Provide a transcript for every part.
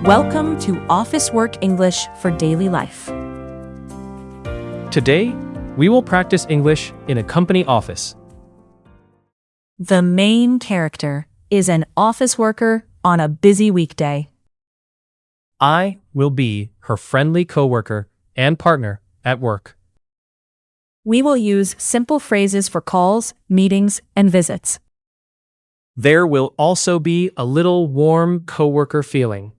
Welcome to Office Work English for Daily Life. Today, we will practice English in a company office. The main character is an office worker on a busy weekday. I will be her friendly coworker and partner at work. We will use simple phrases for calls, meetings, and visits. There will also be a little warm coworker feeling.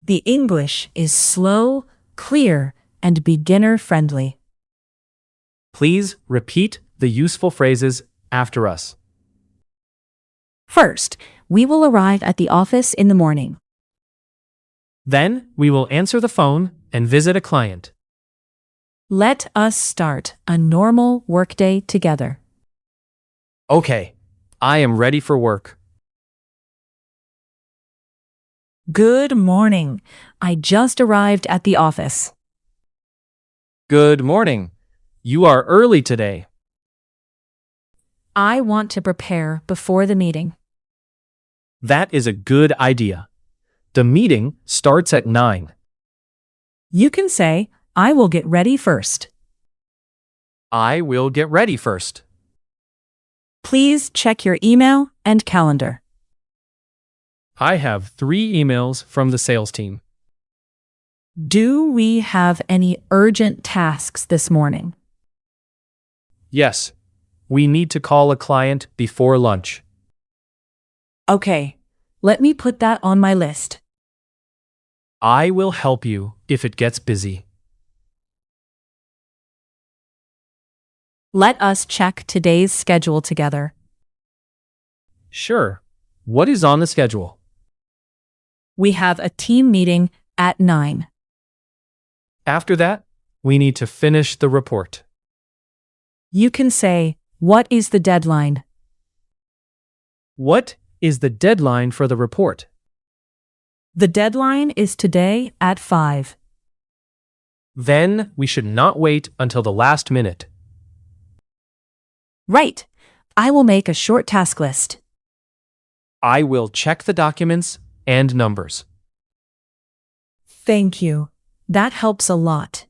The English is slow, clear, and beginner-friendly. Please repeat the useful phrases after us. First, we will arrive at the office in the morning. Then, we will answer the phone and visit a client. Let us start a normal workday together. Okay, I am ready for work. Good morning. I just arrived at the office. Good morning. You are early today. I want to prepare before the meeting. That is a good idea. The meeting starts at 9. You can say, I will get ready first. I will get ready first. Please check your email and calendar. I have 3 emails from the sales team. Do we have any urgent tasks this morning? Yes, we need to call a client before lunch. Okay, let me put that on my list. I will help you if it gets busy. Let us check today's schedule together. Sure. What is on the schedule? We have a team meeting at 9. After that, we need to finish the report. You can say, what is the deadline? What is the deadline for the report? The deadline is today at 5. Then we should not wait until the last minute. Right. I will make a short task list. I will check the documents and numbers. Thank you. That helps a lot.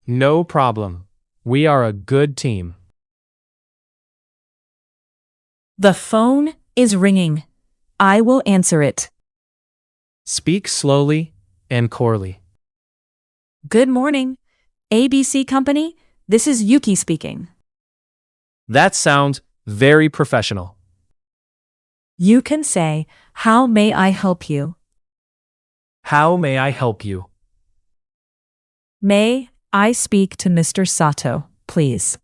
No problem. We are a good team. The phone is ringing. I will answer it. Speak slowly and clearly. Good morning. ABC Company, this is Yuki speaking. That sounds very professional. You can say, how may I help you? How may I help you? May I speak to Mr. Sato, please?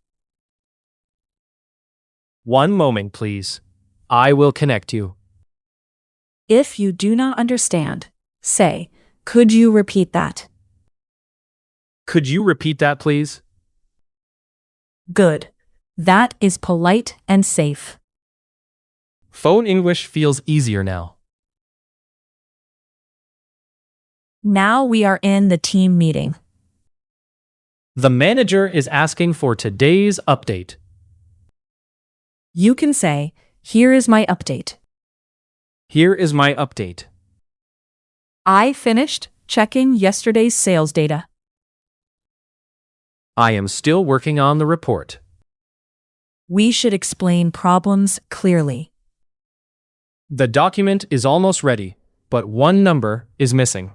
One moment, please. I will connect you. If you do not understand, say, could you repeat that? Could you repeat that, please? Good. That is polite and safe. Phone English feels easier now. Now we are in the team meeting. The manager is asking for today's update. You can say, here is my update. Here is my update. I finished checking yesterday's sales data. I am still working on the report. We should explain problems clearly. The document is almost ready, but one number is missing.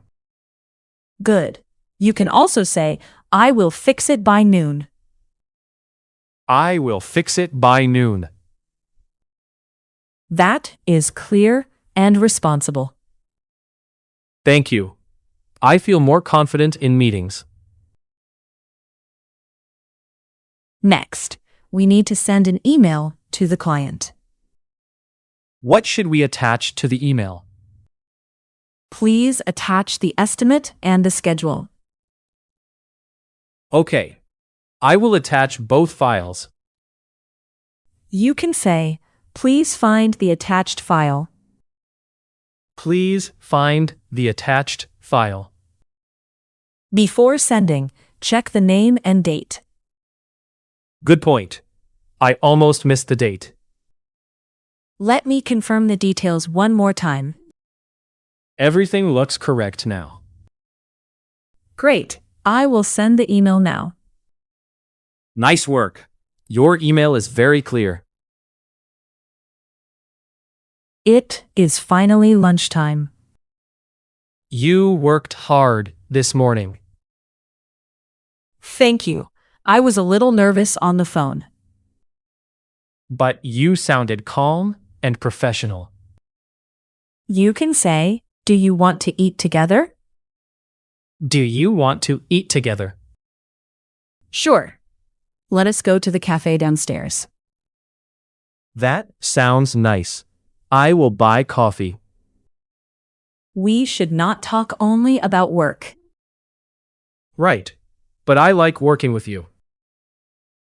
Good. You can also say, I will fix it by noon. I will fix it by noon. That is clear and responsible. Thank you. I feel more confident in meetings. Next, we need to send an email to the client. What should we attach to the email? Please attach the estimate and the schedule. Okay. I will attach both files. You can say, please find the attached file. Please find the attached file. Before sending, check the name and date. Good point. I almost missed the date. Let me confirm the details one more time. Everything looks correct now. Great. I will send the email now. Nice work. Your email is very clear. It is finally lunchtime. You worked hard this morning. Thank you. I was a little nervous on the phone. But you sounded calm and professional. You can say, "Do you want to eat together?" Do you want to eat together? Sure. Let us go to the cafe downstairs. That sounds nice. I will buy coffee. We should not talk only about work. Right. But I like working with you.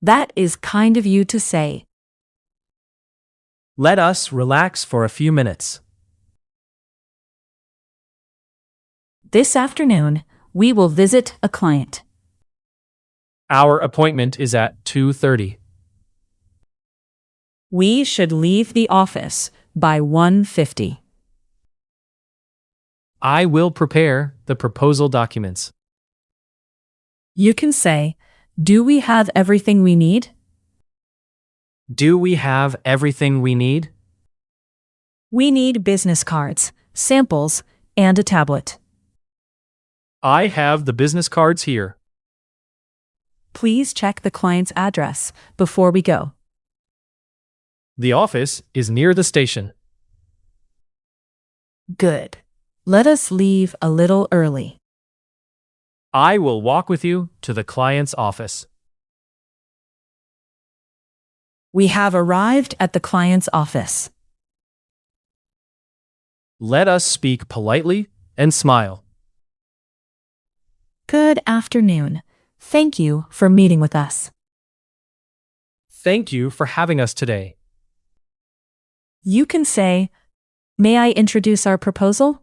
That is kind of you to say. Let us relax for a few minutes. This afternoon, we will visit a client. Our appointment is at 2:30. We should leave the office by 1:50. I will prepare the proposal documents. You can say, "Do we have everything we need?" Do we have everything we need? We need business cards, samples, and a tablet. I have the business cards here. Please check the client's address before we go. The office is near the station. Good. Let us leave a little early. I will walk with you to the client's office. We have arrived at the client's office. Let us speak politely and smile. Good afternoon. Thank you for meeting with us. Thank you for having us today. You can say, "May I introduce our proposal?"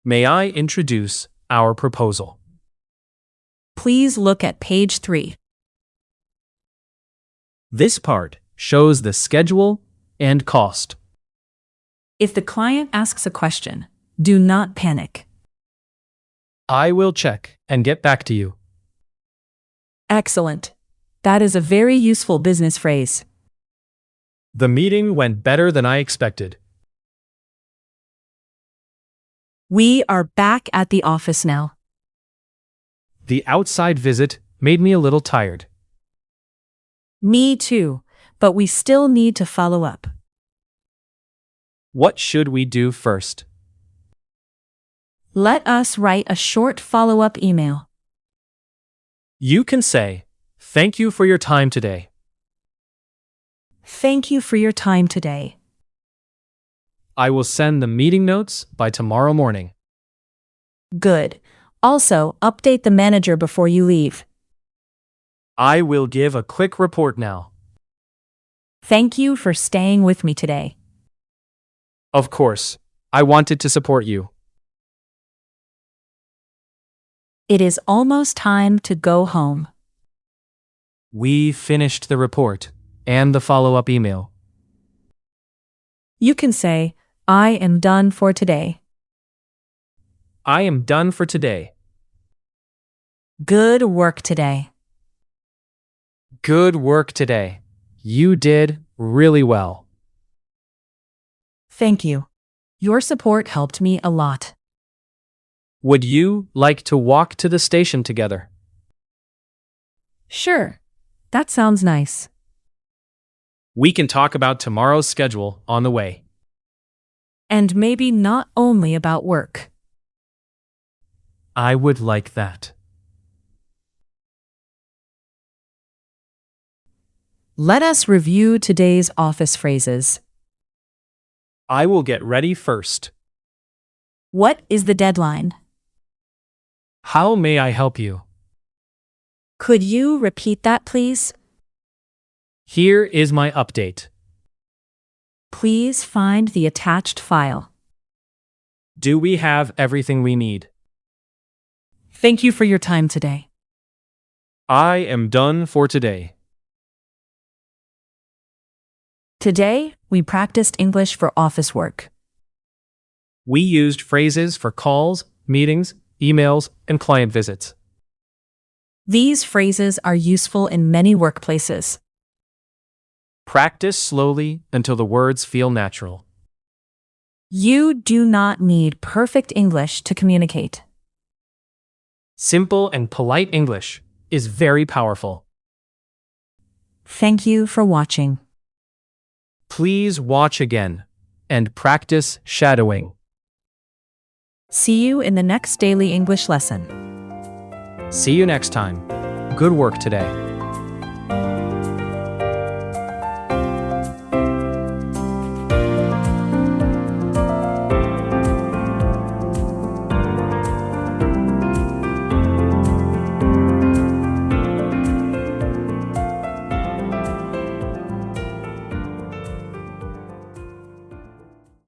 May I introduce our proposal? Please look at page 3. This part shows the schedule and cost. If the client asks a question, do not panic. I will check and get back to you. Excellent. That is a very useful business phrase. The meeting went better than I expected. We are back at the office now. The outside visit made me a little tired. Me too, but we still need to follow up. What should we do first? Let us write a short follow-up email. You can say, "Thank you for your time today." Thank you for your time today. I will send the meeting notes by tomorrow morning. Good. Also, update the manager before you leave. I will give a quick report now. Thank you for staying with me today. Of course, I wanted to support you. It is almost time to go home. We finished the report and the follow-up email. You can say, "I am done for today." I am done for today. Good work today. Good work today. You did really well. Thank you. Your support helped me a lot. Would you like to walk to the station together? Sure. That sounds nice. We can talk about tomorrow's schedule on the way. And maybe not only about work. I would like that. Let us review today's office phrases. I will get ready first. What is the deadline? How may I help you? Could you repeat that, please? Here is my update. Please find the attached file. Do we have everything we need? Thank you for your time today. I am done for today. Today, we practiced English for office work. We used phrases for calls, meetings, emails, and client visits. These phrases are useful in many workplaces. Practice slowly until the words feel natural. You do not need perfect English to communicate. Simple and polite English is very powerful. Thank you for watching. Please watch again and practice shadowing. See you in the next daily English lesson. See you next time. Good work today.